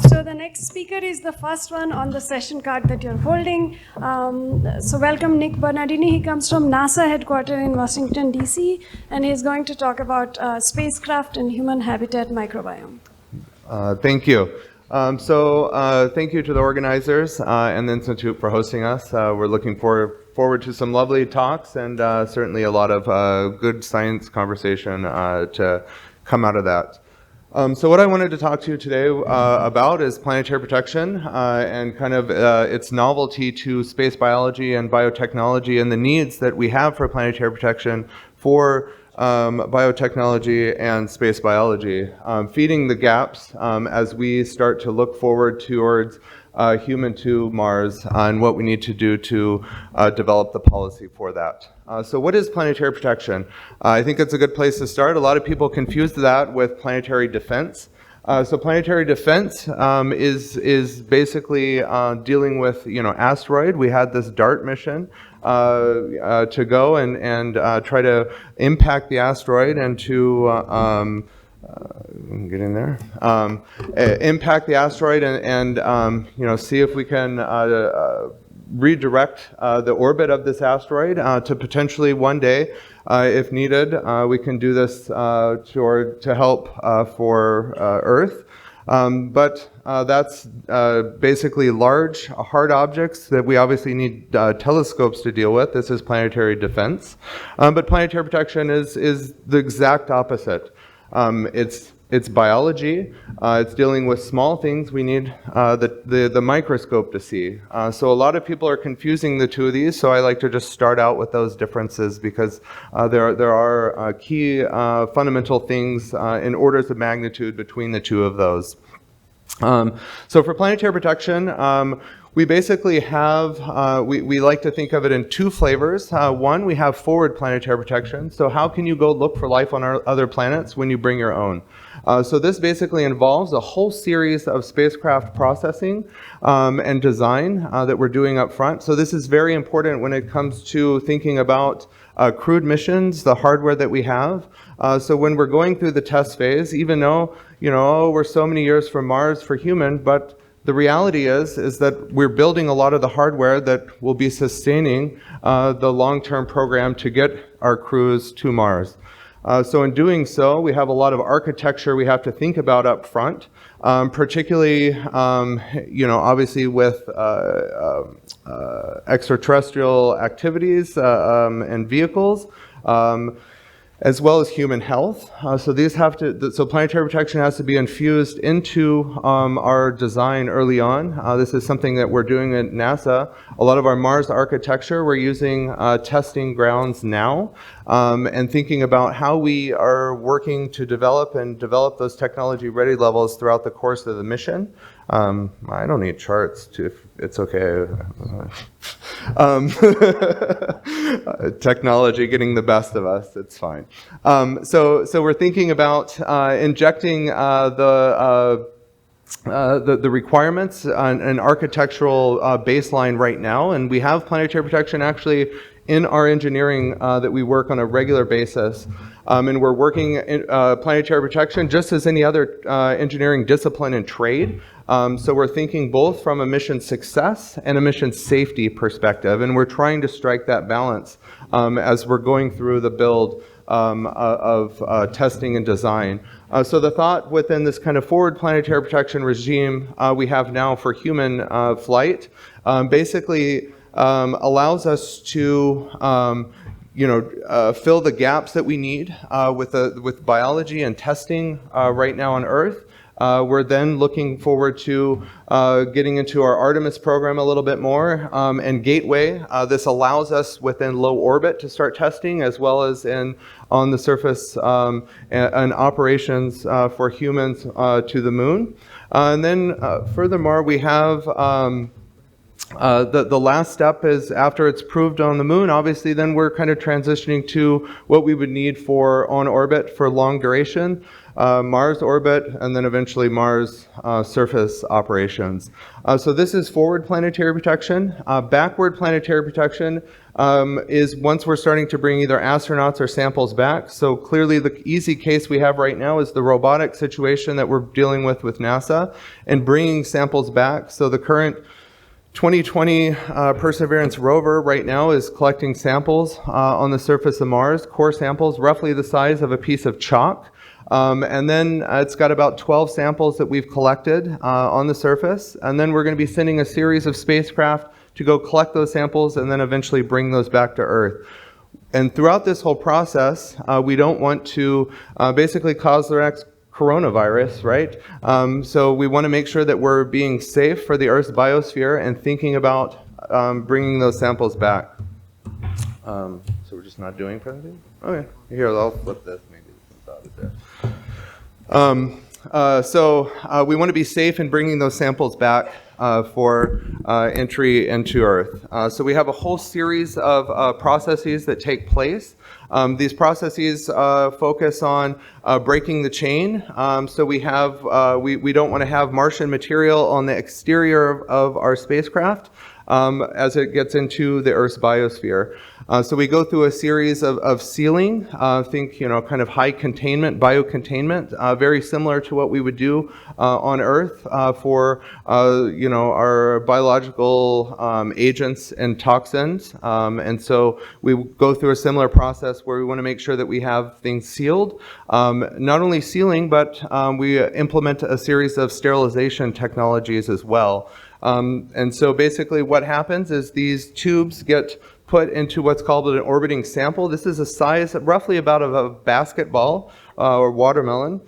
So the next speaker is the first one on the session card that you're holding. So welcome Nick Benardini. He comes from NASA headquarters in Washington, D.C., and he's going to talk about spacecraft and human habitat microbiome. Thank you. Thank you to the organizers and the Institute for hosting us. We're looking forward to some lovely talks and certainly a lot of good science conversation to come out of that. So what I wanted to talk to you today about is planetary protection and kind of its novelty to space biology and biotechnology and the needs that we have for planetary protection for biotechnology and space biology, feeding the gaps as we start to look forward towards human to Mars and what we need to do to develop the policy for that. So what is planetary protection? I think it's a good place to start. A lot of people confuse that with planetary defense. So planetary defense is basically dealing with, asteroid. We had this DART mission to go and try to impact the asteroid and to get in there. Impact the asteroid and see if we can redirect the orbit of this asteroid to potentially one day, if needed, we can do this to help for Earth. But that's basically large, hard objects that we obviously need telescopes to deal with. This is planetary defense. But planetary protection is the exact opposite. It's biology. It's dealing with small things we need the microscope to see. So a lot of people are confusing the two of these, so I like to just start out with those differences because there are key fundamental things in orders of magnitude between the two of those. So for planetary protection, we basically have, we like to think of it in two flavors. One, we have forward planetary protection. So how can you go look for life on our other planets when you bring your own? So this basically involves a whole series of spacecraft processing and design that we're doing up front. So this is very important when it comes to thinking about crewed missions, the hardware that we have. So when we're going through the test phase, even though, we're so many years from Mars for human, but the reality is that we're building a lot of the hardware that will be sustaining the long-term program to get our crews to Mars. So in doing so, we have a lot of architecture we have to think about up front, particularly, obviously with extraterrestrial activities and vehicles, as well as human health. So planetary protection has to be infused into our design early on. This is something that we're doing at NASA. A lot of our Mars architecture, we're using testing grounds now and thinking about how we are working to develop those technology ready levels throughout the course of the mission. I don't need charts if it's okay. Technology getting the best of us, it's fine. So we're thinking about injecting the requirements on an architectural baseline right now, and we have planetary protection actually in our engineering that we work on a regular basis. And we're working in planetary protection just as any other engineering discipline and trade. So we're thinking both from a mission success and a mission safety perspective, and we're trying to strike that balance as we're going through the build of testing and design. So the thought within this kind of forward planetary protection regime we have now for human flight basically allows us to fill the gaps that we need with biology and testing right now on Earth. We're then looking forward to getting into our Artemis program a little bit more and Gateway. This allows us within low orbit to start testing as well as on the surface and operations for humans to the moon. And then furthermore, we have The last step is after it's proved on the moon, obviously then we're kind of transitioning to what we would need for on orbit for long duration, Mars orbit, and then eventually Mars surface operations. So this is forward planetary protection. Backward planetary protection is once we're starting to bring either astronauts or samples back. So clearly the easy case we have right now is the robotic situation that we're dealing with NASA and bringing samples back. So the current 2020 Perseverance rover right now is collecting samples on the surface of Mars, core samples roughly the size of a piece of chalk. And then it's got about 12 samples that we've collected on the surface. And then we're going to be sending a series of spacecraft to go collect those samples and then eventually bring those back to Earth. And throughout this whole process, we don't want to basically cause the next coronavirus, right? So we want to make sure that we're being safe for the Earth's biosphere and thinking about bringing those samples back. So we're just not doing presentation? Okay, here, I'll flip this. Maybe without it there. So we want to be safe in bringing those samples back for entry into Earth. So we have a whole series of processes that take place. These processes focus on breaking the chain. So we have we don't want to have Martian material on the exterior of our spacecraft as it gets into the Earth's biosphere. So we go through a series of sealing, think, kind of high containment, biocontainment, very similar to what we would do on Earth for, our biological agents and toxins. And so we go through a similar process where we want to make sure that we have things sealed. Not only sealing, but we implement a series of sterilization technologies as well. And so basically what happens is these tubes get put into what's called an orbiting sample. This is a size roughly about of a basketball or watermelon.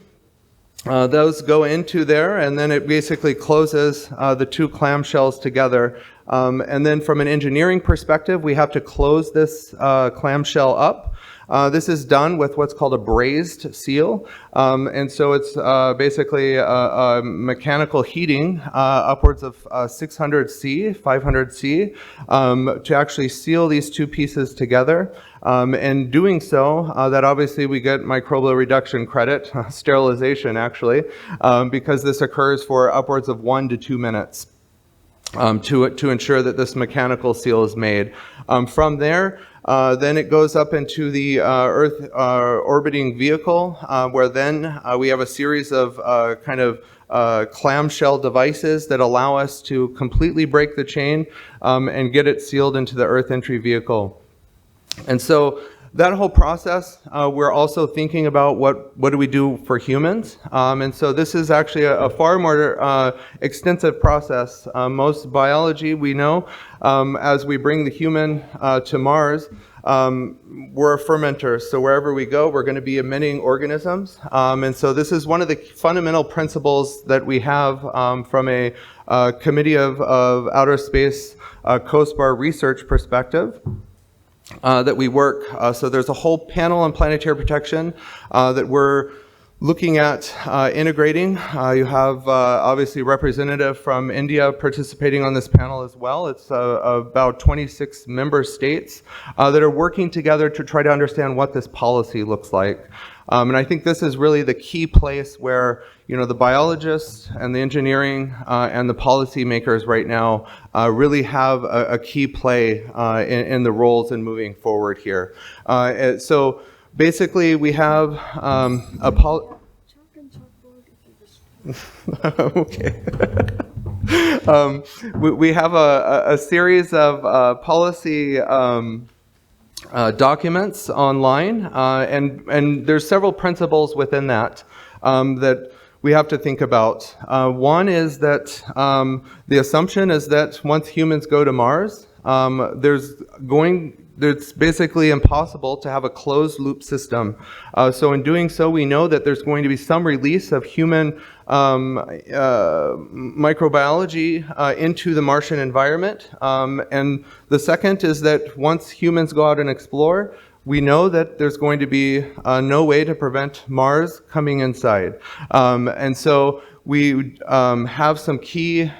Those go into there, and then it basically closes the two clamshells together. And then from an engineering perspective, we have to close this clamshell up. This is done with what's called a brazed seal. And so it's basically a mechanical heating upwards of 600 C, 500 C, to actually seal these two pieces together. And doing so, that obviously we get microbial reduction credit, sterilization actually, because this occurs for upwards of 1 to 2 minutes. To ensure that this mechanical seal is made. From there, then it goes up into the Earth orbiting vehicle, where then we have a series of clamshell devices that allow us to completely break the chain and get it sealed into the Earth entry vehicle. And so that whole process, we're also thinking about what do we do for humans. And so this is actually a far more extensive process. Most biology we know, as we bring the human to Mars, we're a fermenter. So wherever we go, we're going to be emitting organisms. And so this is one of the fundamental principles that we have from a Committee of Outer Space COSPAR research perspective. That we work. So there's a whole panel on planetary protection that we're looking at integrating. You have obviously representative from India participating on this panel as well. It's about 26 member states that are working together to try to understand what this policy looks like. And I think this is really the key place where the biologists and the engineering and the policymakers right now really have a key play in the roles in moving forward here. So basically we have a okay. We have a series of policy documents online, and there's several principles within that that we have to think about. One is that the assumption is that once humans go to Mars, it's basically impossible to have a closed loop system. So in doing so, we know that there's going to be some release of human microbiology into the Martian environment. And the second is that once humans go out and explore, we know that there's going to be no way to prevent Mars coming inside. And so we have some key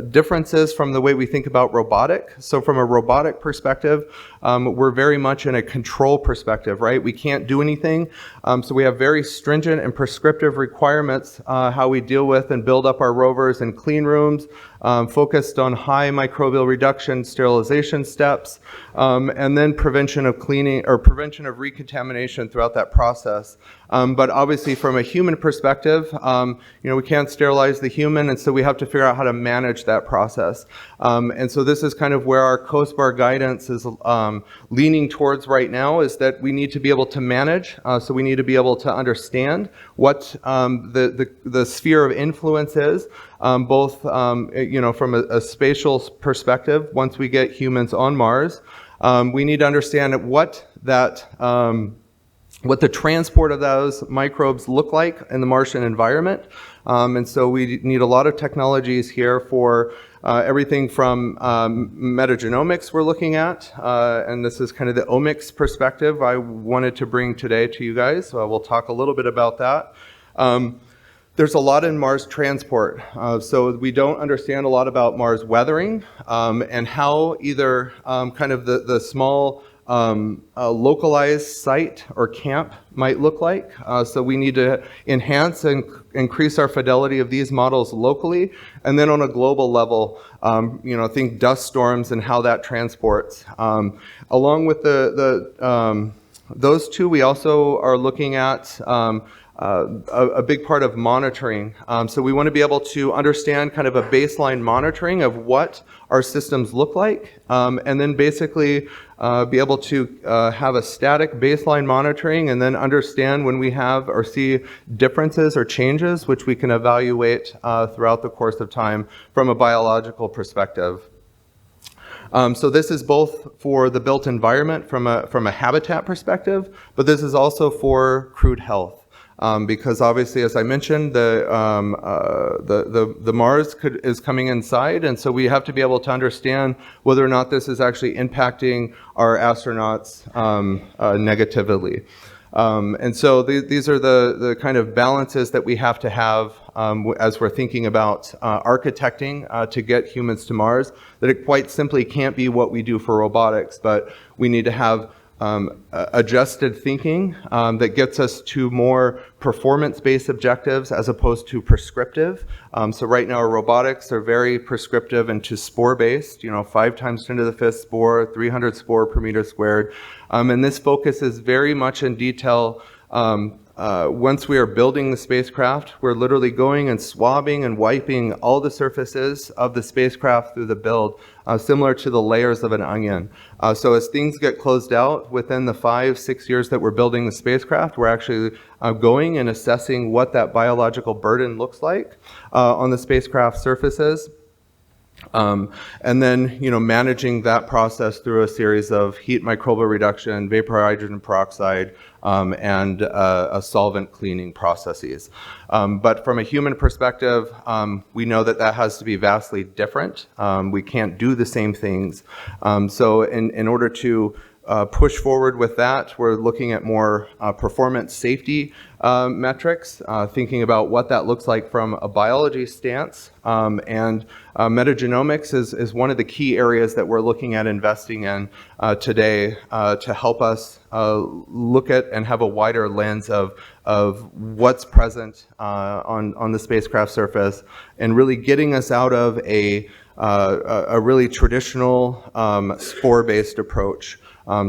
differences from the way we think about robotic. So from a robotic perspective, we're very much in a control perspective, right? We can't do anything. So we have very stringent and prescriptive requirements how we deal with and build up our rovers in clean rooms, focused on high microbial reduction sterilization steps, and then prevention of cleaning or prevention of recontamination throughout that process. But obviously from a human perspective, we can't sterilize the human, and so we have to figure out how to manage that process. And so this is kind of where our COSBAR guidance is leaning towards right now, is that we need to be able to manage. So we need to be able to understand what the sphere of influence is, both from a spatial perspective. Once we get humans on Mars, we need to understand what the transport of those microbes look like in the Martian environment. And so we need a lot of technologies here for everything from metagenomics we're looking at, and this is kind of the omics perspective I wanted to bring today to you guys. So we'll talk a little bit about that. There's a lot in Mars transport. So we don't understand a lot about Mars weathering and how either kind of the small localized site or camp might look like. So we need to enhance and increase our fidelity of these models locally, and then on a global level, think dust storms and how that transports. Along with those two, we also are looking at a big part of monitoring. So we want to be able to understand kind of a baseline monitoring of what our systems look like, and then basically be able to have a static baseline monitoring, and then understand when we have or see differences or changes, which we can evaluate throughout the course of time from a biological perspective. So this is both for the built environment from a habitat perspective, but this is also for crewed health. Because obviously, as I mentioned, the Mars is coming inside, and so we have to be able to understand whether or not this is actually impacting our astronauts negatively. And so these are the kind of balances that we have to have as we're thinking about architecting to get humans to Mars, that it quite simply can't be what we do for robotics, but we need to have adjusted thinking that gets us to more performance-based objectives as opposed to prescriptive. So right now our robotics are very prescriptive and to spore-based, 5 times 10 to the 5th spore, 300 spore per meter squared. And this focus is very much in detail. Once we are building the spacecraft, we're literally going and swabbing and wiping all the surfaces of the spacecraft through the build, similar to the layers of an onion. So as things get closed out within the 5-6 years that we're building the spacecraft, we're actually going and assessing what that biological burden looks like on the spacecraft surfaces. And then, managing that process through a series of heat microbial reduction, vapor hydrogen peroxide, and solvent cleaning processes. But from a human perspective, we know that has to be vastly different. We can't do the same things. So in order to push forward with that, we're looking at more performance safety metrics, thinking about what that looks like from a biology stance. And metagenomics is one of the key areas that we're looking at investing in today to help us look at and have a wider lens of what's present on the spacecraft surface, and really getting us out of a really traditional spore-based approach.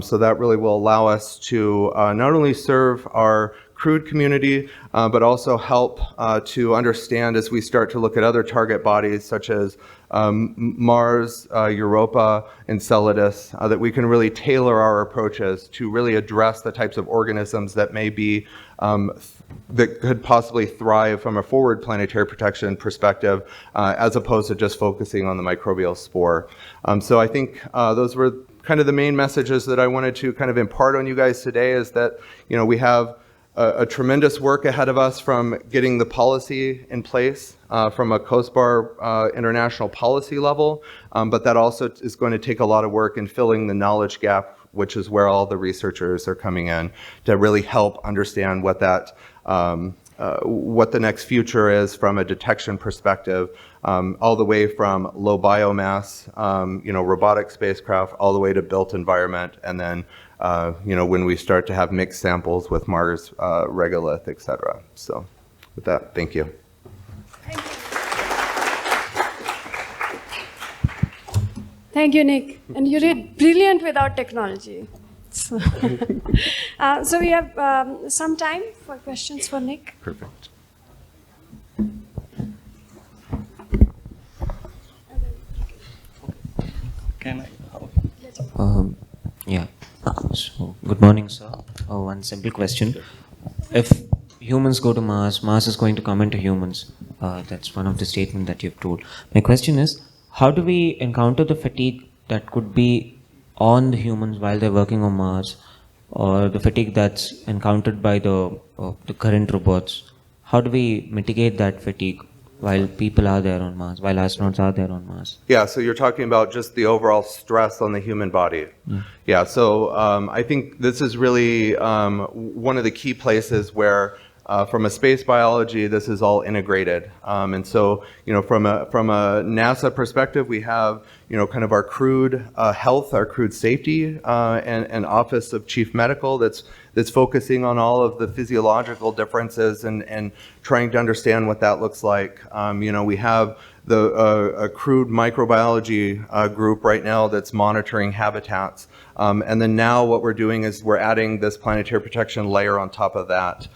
So that really will allow us to not only serve our crewed community, but also help to understand as we start to look at other target bodies such as Mars, Europa, Enceladus, that we can really tailor our approaches to really address the types of organisms that may be that could possibly thrive from a forward planetary protection perspective, as opposed to just focusing on the microbial spore. So I think those were kind of the main messages that I wanted to kind of impart on you guys today, is that we have a tremendous work ahead of us from getting the policy in place from a COSBAR international policy level, but that also is going to take a lot of work in filling the knowledge gap, which is where all the researchers are coming in to really help understand what that what the next future is from a detection perspective, all the way from low biomass, robotic spacecraft, all the way to built environment, and then when we start to have mixed samples with Mars, regolith, et cetera. So with that, thank you. Thank you, Nick. And you did brilliant without technology. So, so we have some time for questions for Nick. Perfect. Can I? Yeah. So, good morning, sir. One simple question. If humans go to Mars, Mars is going to come into humans. That's one of the statements that you've told. My question is, how do we encounter the fatigue that could be on the humans while they're working on Mars, or the fatigue that's encountered by the current robots? How do we mitigate that fatigue while people are there on Mars, while astronauts are there on Mars? Yeah, so you're talking about just the overall stress on the human body. Yeah, so I think this is really one of the key places where from a space biology, this is all integrated. And so, from a NASA perspective, we have, kind of our crewed health, our crewed safety, and Office of Chief Medical that's focusing on all of the physiological differences and trying to understand what that looks like. We have a crewed microbiology group right now that's monitoring habitats. And then now what we're doing is we're adding this planetary protection layer on top of that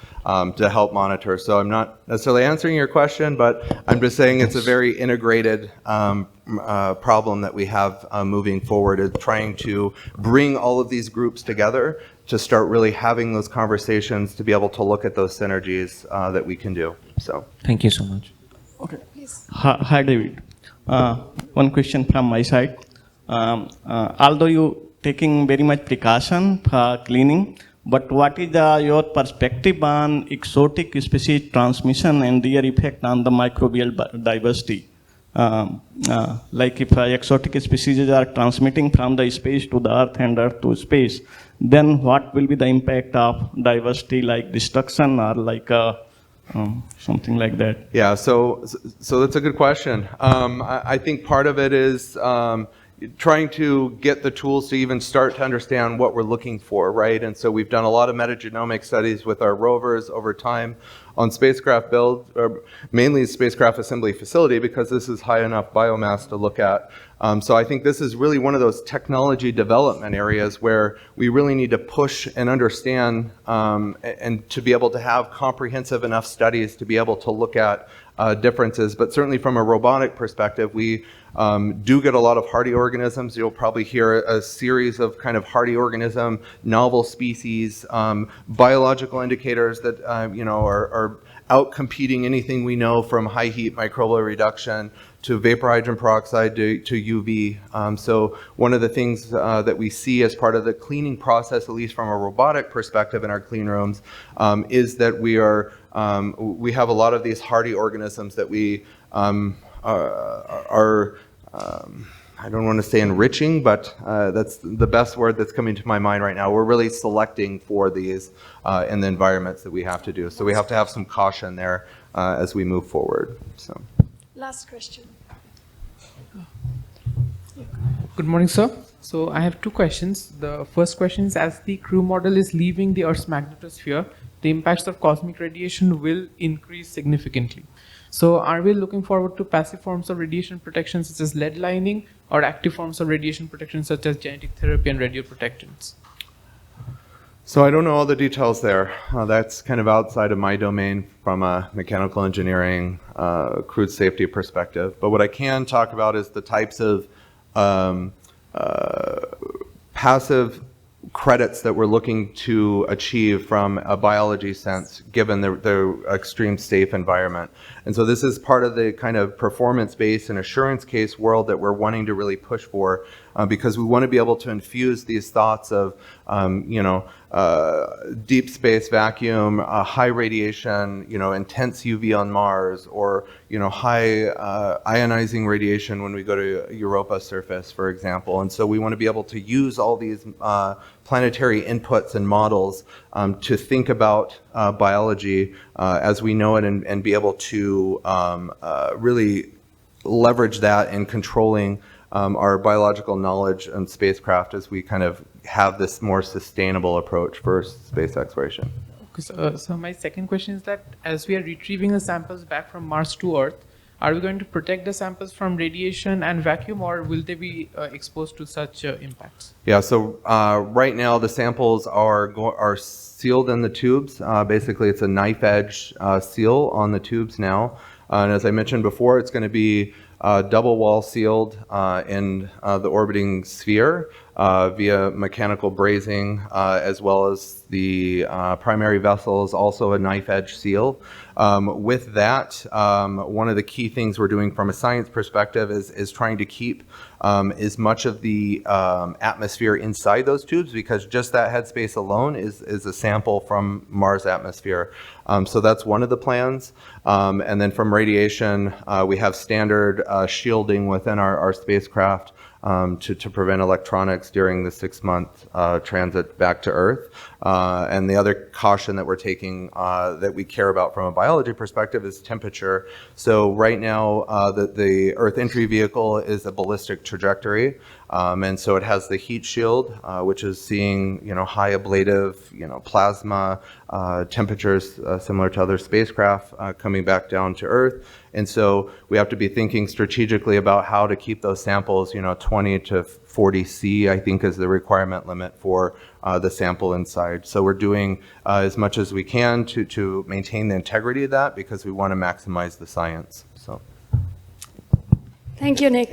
to help monitor. So I'm not necessarily answering your question, but I'm just saying it's a very integrated problem that we have moving forward, is trying to bring all of these groups together to start really having those conversations to be able to look at those synergies that we can do. So Thank you so much. Okay. Hi, David. One question from my side. Although you taking very much precaution for cleaning, but what is your perspective on exotic species transmission and their effect on the microbial diversity? Like if exotic species are transmitting from the space to the Earth and Earth to space, then what will be the impact of diversity, like destruction or like something like that? yeah, so that's a good question. I think part of it is trying to get the tools to even start to understand what we're looking for, right? And so we've done a lot of metagenomic studies with our rovers over time on spacecraft build, or mainly spacecraft assembly facility, because this is high enough biomass to look at. So I think this is really one of those technology development areas where we really need to push and understand and to be able to have comprehensive enough studies to be able to look at differences. But certainly from a robotic perspective, we do get a lot of hardy organisms. You'll probably hear a series of kind of hardy organism, novel species, biological indicators that are out-competing anything we know, from high heat microbial reduction to vapor hydrogen peroxide to UV. So one of the things that we see as part of the cleaning process, at least from a robotic perspective in our clean rooms, is that we have a lot of these hardy organisms that we are I don't want to say enriching, but that's the best word that's coming to my mind right now. We're really selecting for these in the environments that we have to do. So we have to have some caution there as we move forward. So. Last question. Good morning, sir. So I have two questions. The first question is, as the crew model is leaving the Earth's magnetosphere, the impacts of cosmic radiation will increase significantly. So are we looking forward to passive forms of radiation protection such as lead lining, or active forms of radiation protection such as genetic therapy and radioprotectants? So I don't know all the details there. That's kind of outside of my domain from a mechanical engineering, crude safety perspective. But what I can talk about is the types of passive credits that we're looking to achieve from a biology sense, given the extreme safe environment. And so this is part of the kind of performance-based and assurance case world that we're wanting to really push for, because we want to be able to infuse these thoughts of, deep space vacuum, high radiation, intense UV on Mars, or high ionizing radiation when we go to Europa surface, for example. And so we want to be able to use all these planetary inputs and models to think about biology as we know it, and be able to really leverage that in controlling our biological knowledge and spacecraft as we kind of have this more sustainable approach for space exploration. So my second question is that as we are retrieving the samples back from Mars to Earth, are we going to protect the samples from radiation and vacuum, or will they be exposed to such impacts? Yeah, so right now the samples are sealed in the tubes. Basically, it's a knife edge seal on the tubes now. And as I mentioned before, it's going to be double wall sealed in the orbiting sphere via mechanical brazing, as well as the primary vessel is also a knife edge seal. With that, one of the key things we're doing from a science perspective is trying to keep as much of the atmosphere inside those tubes, because just that headspace alone is a sample from Mars atmosphere. So that's one of the plans. And then from radiation, we have standard shielding within our spacecraft to prevent electronics during the 6-month transit back to Earth. And the other caution that we're taking that we care about from a biology perspective is temperature. So right now, the Earth entry vehicle is a ballistic trajectory. And so it has the heat shield, which is seeing high ablative plasma temperatures similar to other spacecraft coming back down to Earth. And so we have to be thinking strategically about how to keep those samples 20 to 40 C, I think, is the requirement limit for the sample inside. So we're doing as much as we can to maintain the integrity of that, because we want to maximize the science. So. Thank you, Nick.